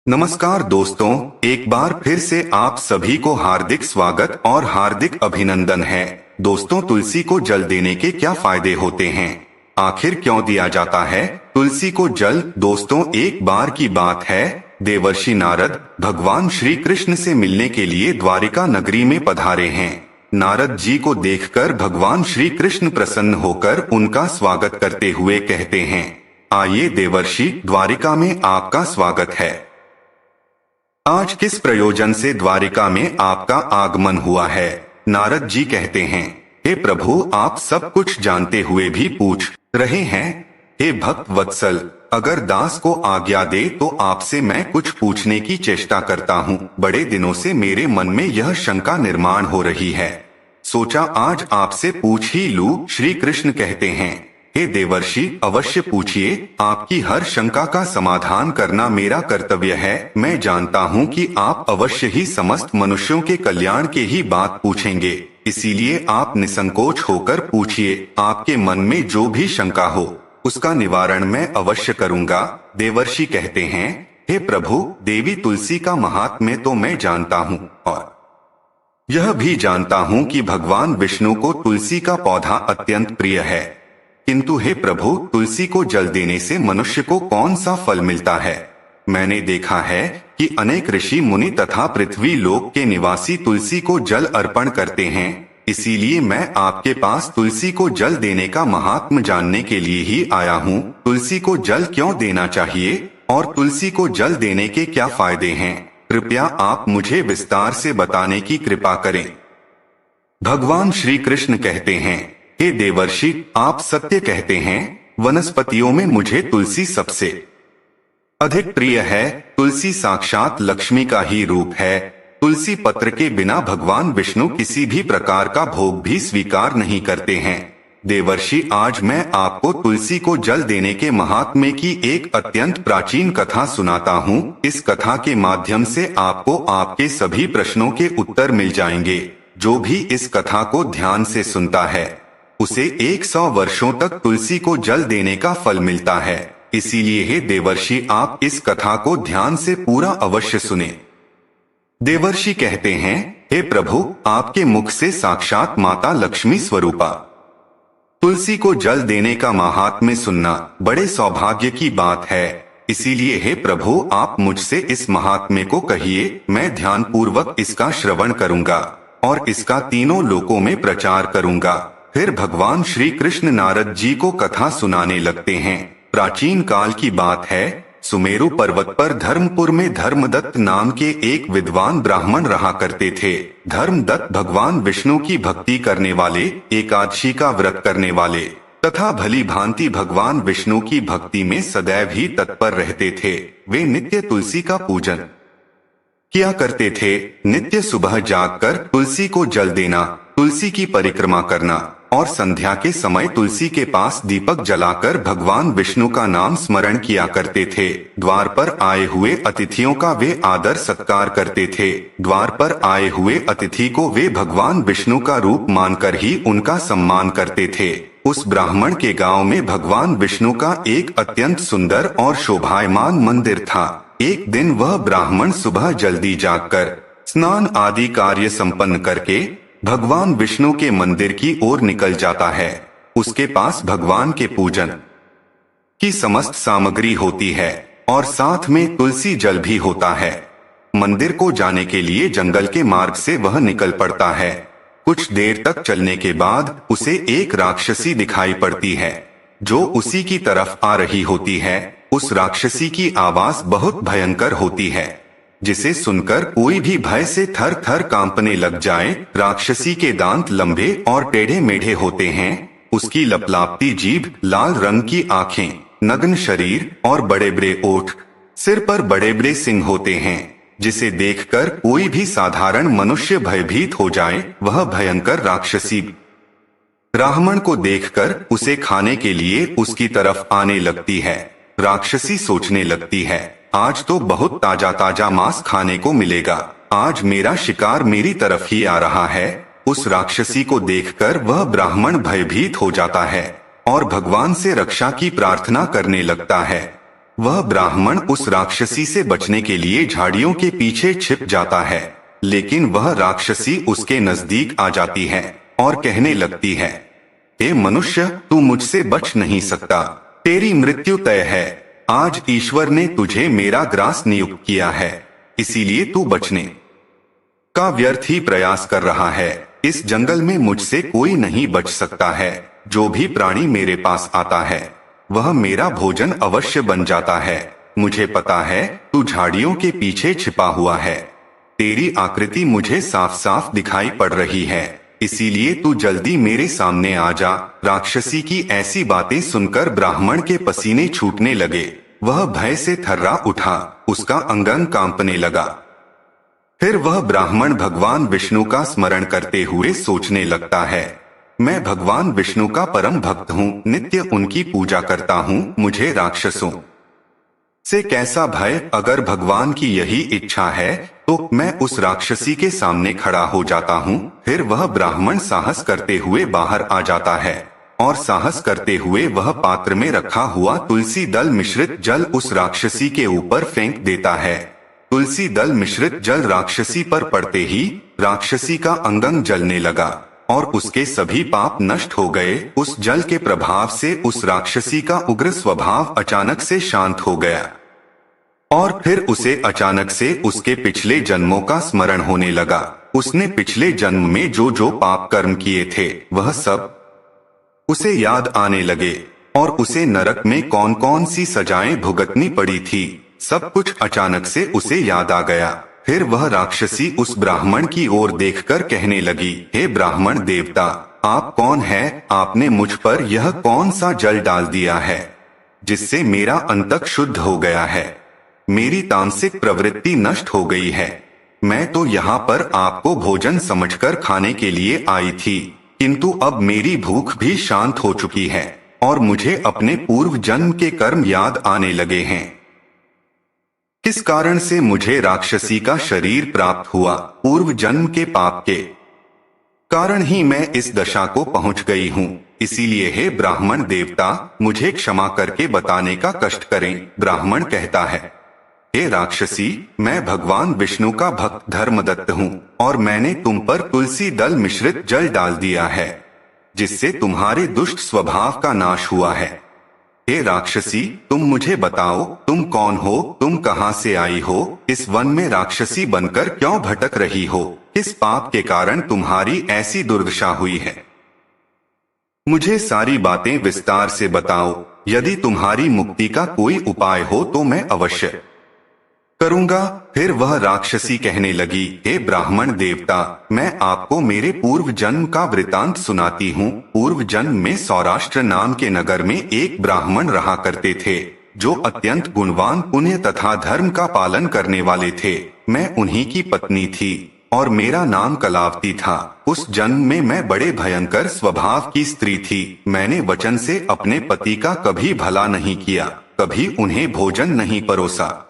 नमस्कार दोस्तों, एक बार फिर से आप सभी को हार्दिक स्वागत और हार्दिक अभिनंदन है। दोस्तों, तुलसी को जल देने के क्या फायदे होते हैं? आखिर क्यों दिया जाता है तुलसी को जल? दोस्तों, एक बार की बात है, देवर्षि नारद भगवान श्री कृष्ण से मिलने के लिए द्वारिका नगरी में पधारे हैं। नारद जी को देखकर भगवान श्री कृष्ण प्रसन्न होकर उनका स्वागत करते हुए कहते हैं, आइए देवर्षि, द्वारिका में आपका स्वागत है। आज किस प्रयोजन से द्वारिका में आपका आगमन हुआ है? नारद जी कहते हैं, हे प्रभु, आप सब कुछ जानते हुए भी पूछ रहे हैं। हे भक्त वत्सल, अगर दास को आज्ञा दे तो आपसे मैं कुछ पूछने की चेष्टा करता हूँ। बड़े दिनों से मेरे मन में यह शंका निर्माण हो रही है, सोचा आज आपसे पूछ ही लूं। श्री कृष्ण कहते हैं, हे देवर्षि, अवश्य पूछिए, आपकी हर शंका का समाधान करना मेरा कर्तव्य है। मैं जानता हूँ कि आप अवश्य ही समस्त मनुष्यों के कल्याण के ही बात पूछेंगे, इसीलिए आप निसंकोच होकर पूछिए। आपके मन में जो भी शंका हो उसका निवारण मैं अवश्य करूँगा। देवर्षि कहते हैं, हे प्रभु, देवी तुलसी का महात्म्य तो मैं जानता हूँ और यह भी जानता हूँ कि भगवान विष्णु को तुलसी का पौधा अत्यंत प्रिय है। किंतु हे प्रभु, तुलसी को जल देने से मनुष्य को कौन सा फल मिलता है? मैंने देखा है कि अनेक ऋषि मुनि तथा पृथ्वी लोक के निवासी तुलसी को जल अर्पण करते हैं। इसीलिए मैं आपके पास तुलसी को जल देने का महात्म्य जानने के लिए ही आया हूँ। तुलसी को जल क्यों देना चाहिए और तुलसी को जल देने के क्या फायदे हैं? कृपया आप मुझे विस्तार से बताने की कृपा करें। भगवान श्री कृष्ण कहते हैं, हे देवर्षि, आप सत्य कहते हैं। वनस्पतियों में मुझे तुलसी सबसे अधिक प्रिय है। तुलसी साक्षात लक्ष्मी का ही रूप है। तुलसी पत्र के बिना भगवान विष्णु किसी भी प्रकार का भोग भी स्वीकार नहीं करते हैं। देवर्षि, आज मैं आपको तुलसी को जल देने के महात्म्य की एक अत्यंत प्राचीन कथा सुनाता हूँ। इस कथा के माध्यम से आपको आपके सभी प्रश्नों के उत्तर मिल जाएंगे। जो भी इस कथा को ध्यान से सुनता है उसे 100 वर्षों तक तुलसी को जल देने का फल मिलता है। इसीलिए हे देवर्षि, आप इस कथा को ध्यान से पूरा अवश्य सुने। देवर्षि कहते हैं, हे प्रभु, आपके मुख से साक्षात माता लक्ष्मी स्वरूपा तुलसी को जल देने का महात्म्य सुनना बड़े सौभाग्य की बात है। इसीलिए हे प्रभु, आप मुझसे इस महात्म्य को कहिए। मैं ध्यान पूर्वक इसका श्रवण करूंगा और इसका तीनों लोकों में प्रचार करूंगा। फिर भगवान श्री कृष्ण नारद जी को कथा सुनाने लगते हैं। प्राचीन काल की बात है, सुमेरु पर्वत पर धर्मपुर में धर्मदत्त नाम के एक विद्वान ब्राह्मण रहा करते थे। धर्मदत्त भगवान विष्णु की भक्ति करने वाले, एकादशी का व्रत करने वाले तथा भली भांति भगवान विष्णु की भक्ति में सदैव ही तत्पर रहते थे। वे नित्य तुलसी का पूजन किया करते थे। नित्य सुबह जागकर तुलसी को जल देना, तुलसी की परिक्रमा करना और संध्या के समय तुलसी के पास दीपक जलाकर भगवान विष्णु का नाम स्मरण किया करते थे। द्वार पर आए हुए अतिथियों का वे आदर सत्कार करते थे। द्वार पर आए हुए अतिथि को वे भगवान विष्णु का रूप मानकर ही उनका सम्मान करते थे। उस ब्राह्मण के गांव में भगवान विष्णु का एक अत्यंत सुंदर और शोभायमान मंदिर था। एक दिन वह ब्राह्मण सुबह जल्दी जागकर स्नान आदि कार्य संपन्न करके भगवान विष्णु के मंदिर की ओर निकल जाता है। उसके पास भगवान के पूजन की समस्त सामग्री होती है और साथ में तुलसी जल भी होता है। मंदिर को जाने के लिए जंगल के मार्ग से वह निकल पड़ता है। कुछ देर तक चलने के बाद उसे एक राक्षसी दिखाई पड़ती है जो उसी की तरफ आ रही होती है। उस राक्षसी की आवाज बहुत भयंकर होती है, जिसे सुनकर कोई भी भय से थर थर कांपने लग जाए। राक्षसी के दांत लंबे और टेढ़े मेढ़े होते हैं। उसकी लपलापती जीभ, लाल रंग की आंखें, नग्न शरीर और बड़े बड़े ओठ, सिर पर बड़े बड़े सिंह होते हैं, जिसे देखकर कोई भी साधारण मनुष्य भयभीत हो जाए। वह भयंकर राक्षसी ब्राह्मण को देखकर उसे खाने के लिए उसकी तरफ आने लगती है। राक्षसी सोचने लगती है, आज तो बहुत ताजा ताजा मांस खाने को मिलेगा। आज मेरा शिकार मेरी तरफ ही आ रहा है। उस राक्षसी को देखकर वह ब्राह्मण भयभीत हो जाता है और भगवान से रक्षा की प्रार्थना करने लगता है। वह ब्राह्मण उस राक्षसी से बचने के लिए झाड़ियों के पीछे छिप जाता है, लेकिन वह राक्षसी उसके नजदीक आ जाती है और कहने लगती है, हे मनुष्य, तू मुझसे बच नहीं सकता, तेरी मृत्यु तय है। आज ईश्वर ने तुझे मेरा ग्रास नियुक्त किया है, इसीलिए तू बचने का व्यर्थ ही प्रयास कर रहा है। इस जंगल में मुझसे कोई नहीं बच सकता है। जो भी प्राणी मेरे पास आता है वह मेरा भोजन अवश्य बन जाता है। मुझे पता है तू झाड़ियों के पीछे छिपा हुआ है। तेरी आकृति मुझे साफ साफ दिखाई पड़ रही है, इसीलिए तू जल्दी मेरे सामने आ जा। राक्षसी की ऐसी बातें सुनकर ब्राह्मण के पसीने छूटने लगे। वह भय से थर्रा उठा, उसका अंग अंग कांपने लगा। फिर वह ब्राह्मण भगवान विष्णु का स्मरण करते हुए सोचने लगता है, मैं भगवान विष्णु का परम भक्त हूँ, नित्य उनकी पूजा करता हूँ, मुझे राक्षसों से कैसा भय। अगर भगवान की यही इच्छा है तो मैं उस राक्षसी के सामने खड़ा हो जाता हूँ। फिर वह ब्राह्मण साहस करते हुए बाहर आ जाता है और साहस करते हुए वह पात्र में रखा हुआ तुलसी दल मिश्रित जल उस राक्षसी के ऊपर फेंक देता है। तुलसी दल मिश्रित जल राक्षसी पर पड़ते ही राक्षसी का अंग अंग जलने लगा और उसके सभी पाप नष्ट हो गए। उस जल के प्रभाव से उस राक्षसी का उग्र स्वभाव अचानक से शांत हो गया और फिर उसे अचानक से उसके पिछले जन्मों का स्मरण होने लगा। उसने पिछले जन्म में जो जो पाप कर्म किए थे वह सब उसे याद आने लगे और उसे नरक में कौन कौन सी सजाएं भुगतनी पड़ी थी, सब कुछ अचानक से उसे याद आ गया। फिर वह राक्षसी उस ब्राह्मण की ओर देखकर कहने लगी, हे ब्राह्मण देवता, आप कौन है? आपने मुझ पर यह कौन सा जल डाल दिया है जिससे मेरा अंतक शुद्ध हो गया है? मेरी तामसिक प्रवृत्ति नष्ट हो गई है। मैं तो यहाँ पर आपको भोजन समझकर खाने के लिए आई थी, किंतु अब मेरी भूख भी शांत हो चुकी है और मुझे अपने पूर्व जन्म के कर्म याद आने लगे हैं। किस कारण से मुझे राक्षसी का शरीर प्राप्त हुआ? पूर्व जन्म के पाप के कारण ही मैं इस दशा को पहुंच गई हूँ। इसीलिए हे ब्राह्मण देवता, मुझे क्षमा करके बताने का कष्ट करें। ब्राह्मण कहता है, हे राक्षसी, मैं भगवान विष्णु का भक्त धर्मदत्त हूँ और मैंने तुम पर तुलसी दल मिश्रित जल डाल दिया है जिससे तुम्हारे दुष्ट स्वभाव का नाश हुआ है। हे राक्षसी, तुम मुझे बताओ, तुम कौन हो? तुम कहाँ से आई हो? इस वन में राक्षसी बनकर क्यों भटक रही हो? किस पाप के कारण तुम्हारी ऐसी दुर्दशा हुई है? मुझे सारी बातें विस्तार से बताओ। यदि तुम्हारी मुक्ति का कोई उपाय हो तो मैं अवश्य करूंगा। फिर वह राक्षसी कहने लगी, हे ब्राह्मण देवता, मैं आपको मेरे पूर्व जन्म का वृतांत सुनाती हूँ। पूर्व जन्म में सौराष्ट्र नाम के नगर में एक ब्राह्मण रहा करते थे जो अत्यंत गुणवान, पुण्य तथा धर्म का पालन करने वाले थे। मैं उन्हीं की पत्नी थी और मेरा नाम कलावती था। उस जन्म में मैं बड़े भयंकर स्वभाव की स्त्री थी। मैंने वचन से अपने पति का कभी भला नहीं किया, कभी उन्हें भोजन नहीं परोसा।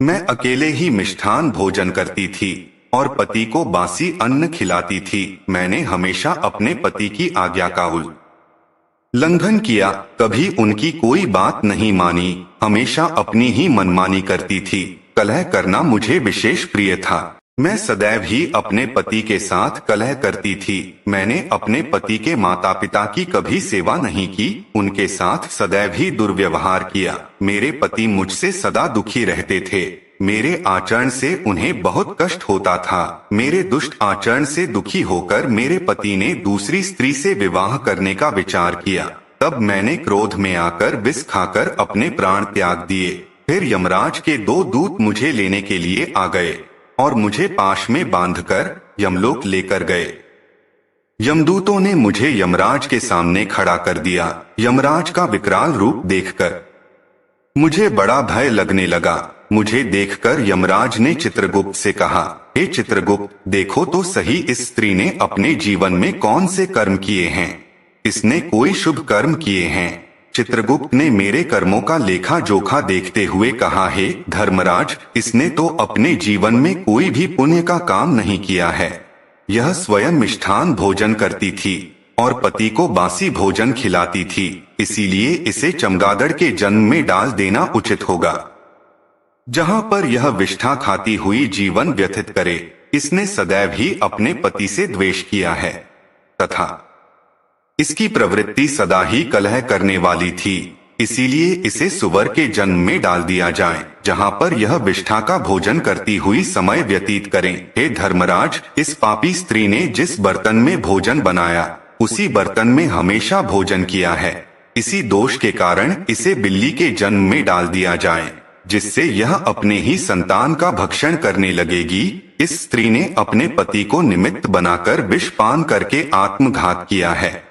मैं अकेले ही मिष्ठान भोजन करती थी और पति को बासी अन्न खिलाती थी। मैंने हमेशा अपने पति की आज्ञा का उल्लंघन किया, कभी उनकी कोई बात नहीं मानी, हमेशा अपनी ही मनमानी करती थी। कलह करना मुझे विशेष प्रिय था। मैं सदैव ही अपने पति के साथ कलह करती थी। मैंने अपने पति के माता पिता की कभी सेवा नहीं की, उनके साथ सदैव ही दुर्व्यवहार किया। मेरे पति मुझसे सदा दुखी रहते थे। मेरे आचरण से उन्हें बहुत कष्ट होता था। मेरे दुष्ट आचरण से दुखी होकर मेरे पति ने दूसरी स्त्री से विवाह करने का विचार किया। तब मैंने क्रोध में आकर विष खाकर अपने प्राण त्याग दिए। फिर यमराज के 2 दूत मुझे लेने के लिए आ गए और मुझे पाश में बांधकर यमलोक लेकर गए। यमदूतों ने मुझे यमराज के सामने खड़ा कर दिया। यमराज का विकराल रूप देखकर मुझे बड़ा भय लगने लगा। मुझे देखकर यमराज ने चित्रगुप्त से कहा, हे चित्रगुप्त, देखो तो सही इस स्त्री ने अपने जीवन में कौन से कर्म किए हैं। इसने कोई शुभ कर्म किए हैं। चित्रगुप्त ने मेरे कर्मों का लेखा जोखा देखते हुए कहा, हे धर्मराज, इसने तो अपने जीवन में कोई भी पुण्य का काम नहीं किया है। यह स्वयं मिष्ठान भोजन करती थी और पति को बासी भोजन खिलाती थी, इसीलिए इसे चमगादड़ के जन्म में डाल देना उचित होगा, जहां पर यह विष्ठा खाती हुई जीवन व्यतीत करे। इसने सदैव ही अपने पति से द्वेष किया है तथा इसकी प्रवृत्ति सदा ही कलह करने वाली थी, इसीलिए इसे सुवर के जन्म में डाल दिया जाए, जहां पर यह विष्ठा का भोजन करती हुई समय व्यतीत करें। हे धर्मराज, इस पापी स्त्री ने जिस बर्तन में भोजन बनाया उसी बर्तन में हमेशा भोजन किया है। इसी दोष के कारण इसे बिल्ली के जन्म में डाल दिया जाए, जिससे यह अपने ही संतान का भक्षण करने लगेगी। इस स्त्री ने अपने पति को निमित्त बनाकर विष पान करके आत्मघात किया है।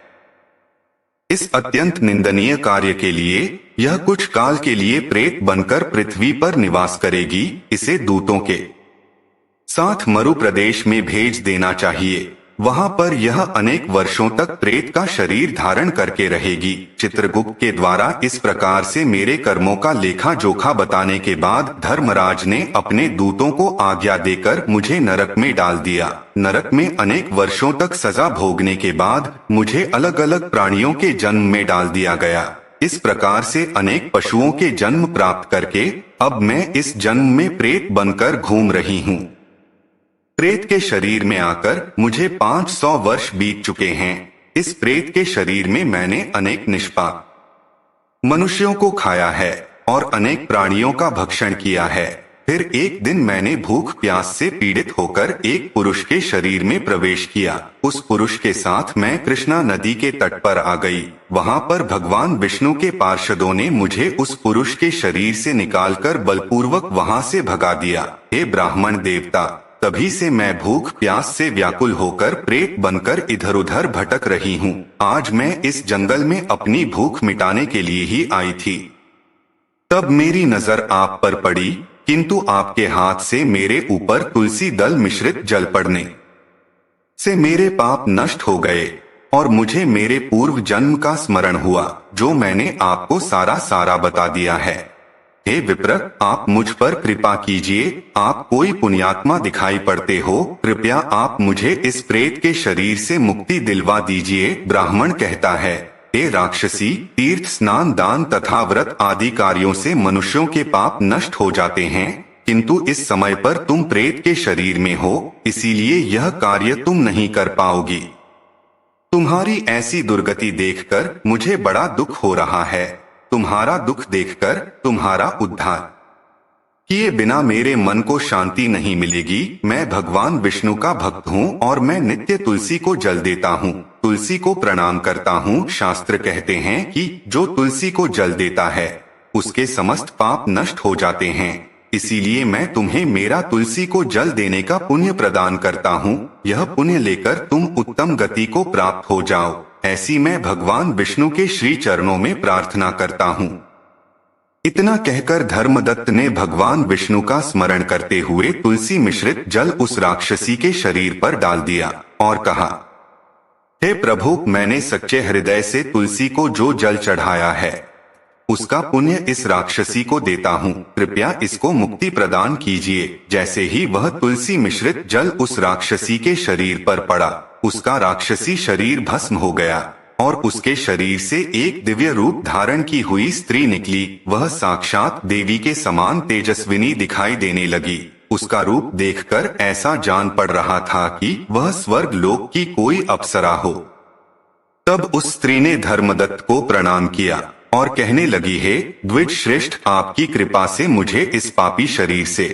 इस अत्यंत निंदनीय कार्य के लिए यह कुछ काल के लिए प्रेत बनकर पृथ्वी पर निवास करेगी। इसे दूतों के साथ मरु प्रदेश में भेज देना चाहिए, वहां पर यह अनेक वर्षों तक प्रेत का शरीर धारण करके रहेगी। चित्रगुप्त के द्वारा इस प्रकार से मेरे कर्मों का लेखा जोखा बताने के बाद धर्मराज ने अपने दूतों को आज्ञा देकर मुझे नरक में डाल दिया। नरक में अनेक वर्षों तक सजा भोगने के बाद मुझे अलग अलग प्राणियों के जन्म में डाल दिया गया। इस प्रकार से अनेक पशुओं के जन्म प्राप्त करके अब मैं इस जन्म में प्रेत बनकर घूम रही हूँ। प्रेत के शरीर में आकर मुझे 500 वर्ष बीत चुके हैं। इस प्रेत के शरीर में मैंने अनेक निष्पाप मनुष्यों को खाया है और अनेक प्राणियों का भक्षण किया है। फिर एक दिन मैंने भूख प्यास से पीड़ित होकर एक पुरुष के शरीर में प्रवेश किया। उस पुरुष के साथ मैं कृष्णा नदी के तट पर आ गई। वहां पर भगवान विष्णु के पार्षदों ने मुझे उस पुरुष के शरीर से निकालकर बलपूर्वक वहां से भगा दिया। हे ब्राह्मण देवता, तभी से मैं भूख प्यास से व्याकुल होकर प्रेत बनकर इधर उधर भटक रही हूँ। आज मैं इस जंगल में अपनी भूख मिटाने के लिए ही आई थी। तब मेरी नजर आप पर पड़ी, किंतु आपके हाथ से मेरे ऊपर तुलसी दल मिश्रित जल पड़ने से मेरे पाप नष्ट हो गए और मुझे मेरे पूर्व जन्म का स्मरण हुआ, जो मैंने आपको सारा बता दिया है। हे विप्र, आप मुझ पर कृपा कीजिए। आप कोई पुण्यात्मा दिखाई पड़ते हो, कृपया आप मुझे इस प्रेत के शरीर से मुक्ति दिलवा दीजिए। ब्राह्मण कहता है, हे राक्षसी, तीर्थ स्नान दान तथा व्रत आदि कार्यों से मनुष्यों के पाप नष्ट हो जाते हैं, किंतु इस समय पर तुम प्रेत के शरीर में हो, इसीलिए यह कार्य तुम नहीं कर पाओगी। तुम्हारी ऐसी दुर्गति देखकर मुझे बड़ा दुख हो रहा है। तुम्हारा दुख देखकर तुम्हारा उद्धार किए बिना मेरे मन को शांति नहीं मिलेगी। मैं भगवान विष्णु का भक्त हूँ और मैं नित्य तुलसी को जल देता हूँ, तुलसी को प्रणाम करता हूँ। शास्त्र कहते हैं कि जो तुलसी को जल देता है उसके समस्त पाप नष्ट हो जाते हैं। इसीलिए मैं तुम्हें मेरा तुलसी को जल देने का पुण्य प्रदान करता हूँ। यह पुण्य लेकर तुम उत्तम गति को प्राप्त हो जाओ, ऐसी मैं भगवान विष्णु के श्री चरणों में प्रार्थना करता हूँ। इतना कहकर धर्मदत्त ने भगवान विष्णु का स्मरण करते हुए तुलसी मिश्रित जल उस राक्षसी के शरीर पर डाल दिया और कहा, हे प्रभु, मैंने सच्चे हृदय से तुलसी को जो जल चढ़ाया है उसका पुण्य इस राक्षसी को देता हूँ, कृपया इसको मुक्ति प्रदान कीजिए। जैसे ही वह तुलसी मिश्रित जल उस राक्षसी के शरीर पर पड़ा, उसका राक्षसी शरीर भस्म हो गया और उसके शरीर से एक दिव्य रूप धारण की हुई स्त्री निकली। वह साक्षात देवी के समान तेजस्विनी दिखाई देने लगी। उसका रूप देखकर ऐसा जान पड़ रहा था कि वह स्वर्ग लोक की कोई अप्सरा हो। तब उस स्त्री ने धर्मदत्त को प्रणाम किया और कहने लगी, हे द्विज श्रेष्ठ, आपकी कृपा से मुझे इस पापी शरीर से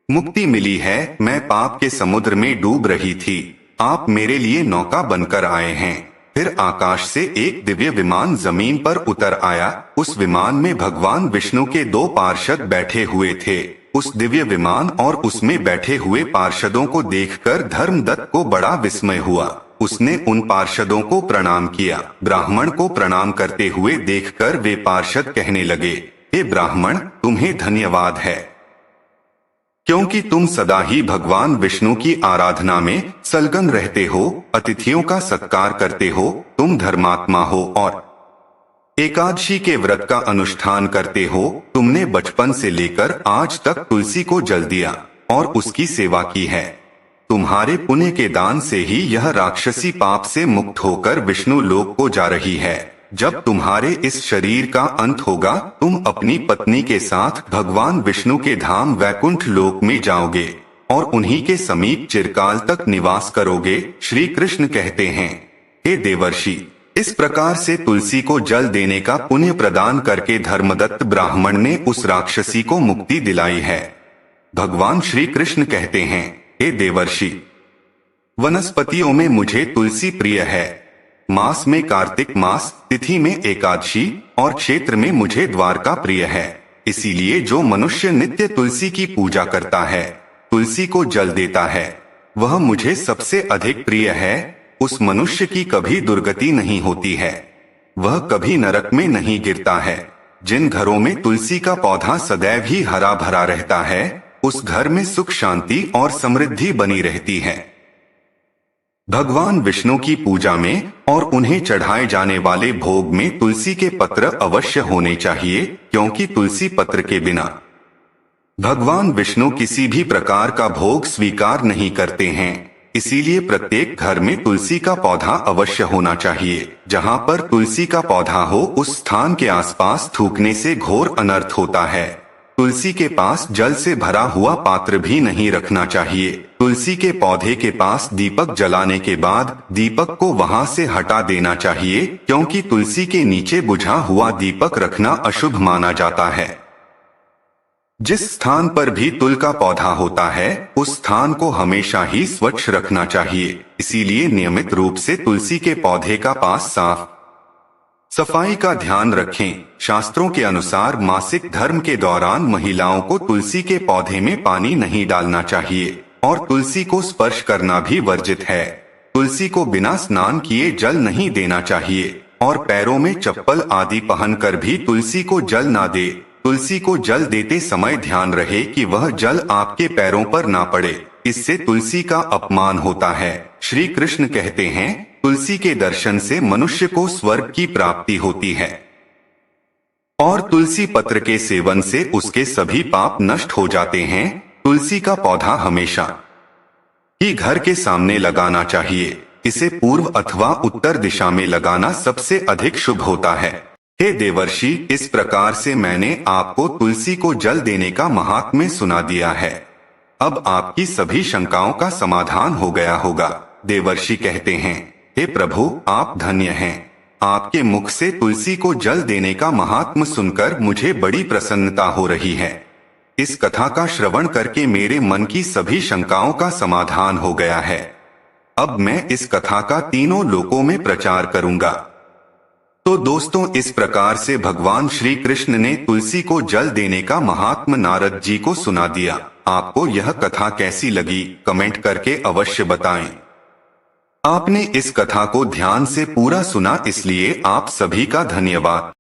मुक्ति मिली है। मैं पाप के समुद्र में डूब रही थी, आप मेरे लिए नौका बनकर आए हैं। फिर आकाश से एक दिव्य विमान जमीन पर उतर आया। उस विमान में भगवान विष्णु के 2 पार्षद बैठे हुए थे। उस दिव्य विमान और उसमें बैठे हुए पार्षदों को देखकर धर्मदत्त को बड़ा विस्मय हुआ। उसने उन पार्षदों को प्रणाम किया। ब्राह्मण को प्रणाम करते हुए देखकर वे पार्षद कहने लगे, हे ब्राह्मण, तुम्हें धन्यवाद है, क्योंकि तुम सदा ही भगवान विष्णु की आराधना में संलग्न रहते हो, अतिथियों का सत्कार करते हो, तुम धर्मात्मा हो और एकादशी के व्रत का अनुष्ठान करते हो। तुमने बचपन से लेकर आज तक तुलसी को जल दिया और उसकी सेवा की है। तुम्हारे पुण्य के दान से ही यह राक्षसी पाप से मुक्त होकर विष्णु लोक को जा रही है। जब तुम्हारे इस शरीर का अंत होगा, तुम अपनी पत्नी के साथ भगवान विष्णु के धाम वैकुंठ लोक में जाओगे और उन्हीं के समीप चिरकाल तक निवास करोगे। श्री कृष्ण कहते हैं, हे देवर्षि, इस प्रकार से तुलसी को जल देने का पुण्य प्रदान करके धर्मदत्त ब्राह्मण ने उस राक्षसी को मुक्ति दिलाई है। भगवान श्री कृष्ण कहते हैं, हे देवर्षि, वनस्पतियों में मुझे तुलसी प्रिय है। मास में कार्तिक मास, तिथि में एकादशी और क्षेत्र में मुझे द्वारका प्रिय है। इसीलिए जो मनुष्य नित्य तुलसी की पूजा करता है, तुलसी को जल देता है, वह मुझे सबसे अधिक प्रिय है। उस मनुष्य की कभी दुर्गति नहीं होती है, वह कभी नरक में नहीं गिरता है। जिन घरों में तुलसी का पौधा सदैव ही हरा भरा रहता है, उस घर में सुख शांति और समृद्धि बनी रहती है। भगवान विष्णु की पूजा में और उन्हें चढ़ाए जाने वाले भोग में तुलसी के पत्र अवश्य होने चाहिए, क्योंकि तुलसी पत्र के बिना भगवान विष्णु किसी भी प्रकार का भोग स्वीकार नहीं करते हैं। इसीलिए प्रत्येक घर में तुलसी का पौधा अवश्य होना चाहिए। जहाँ पर तुलसी का पौधा हो, उस स्थान के आसपास थूकने से घोर अनर्थ होता है। तुलसी के पास जल से भरा हुआ पात्र भी नहीं रखना चाहिए। तुलसी के पौधे के पास दीपक जलाने के बाद दीपक को वहां से हटा देना चाहिए, क्योंकि तुलसी के नीचे बुझा हुआ दीपक रखना अशुभ माना जाता है। जिस स्थान पर भी तुल का पौधा होता है, उस स्थान को हमेशा ही स्वच्छ रखना चाहिए। इसीलिए नियमित रूप से तुलसी के पौधे का पास साफ सफाई का ध्यान रखें। शास्त्रों के अनुसार मासिक धर्म के दौरान महिलाओं को तुलसी के पौधे में पानी नहीं डालना चाहिए और तुलसी को स्पर्श करना भी वर्जित है। तुलसी को बिना स्नान किए जल नहीं देना चाहिए और पैरों में चप्पल आदि पहनकर भी तुलसी को जल ना दे। तुलसी को जल देते समय ध्यान रहे कि वह जल आपके पैरों पर ना पड़े, इससे तुलसी का अपमान होता है। श्री कृष्ण कहते हैं, तुलसी के दर्शन से मनुष्य को स्वर्ग की प्राप्ति होती है और तुलसी पत्र के सेवन से उसके सभी पाप नष्ट हो जाते हैं। तुलसी का पौधा हमेशा ही घर के सामने लगाना चाहिए। इसे पूर्व अथवा उत्तर दिशा में लगाना सबसे अधिक शुभ होता है। हे देवर्षि, इस प्रकार से मैंने आपको तुलसी को जल देने का महात्म्य सुना दिया है। अब आपकी सभी शंकाओं का समाधान हो गया होगा। देवर्षि कहते हैं, हे प्रभु, आप धन्य हैं। आपके मुख से तुलसी को जल देने का महात्म्य सुनकर मुझे बड़ी प्रसन्नता हो रही है। इस कथा का श्रवण करके मेरे मन की सभी शंकाओं का समाधान हो गया है। अब मैं इस कथा का तीनों लोकों में प्रचार करूंगा। तो दोस्तों, इस प्रकार से भगवान श्री कृष्ण ने तुलसी को जल देने का महात्म्य नारद जी को सुना दिया। आपको यह कथा कैसी लगी, कमेंट करके अवश्य बताएं। आपने इस कथा को ध्यान से पूरा सुना, इसलिए आप सभी का धन्यवाद।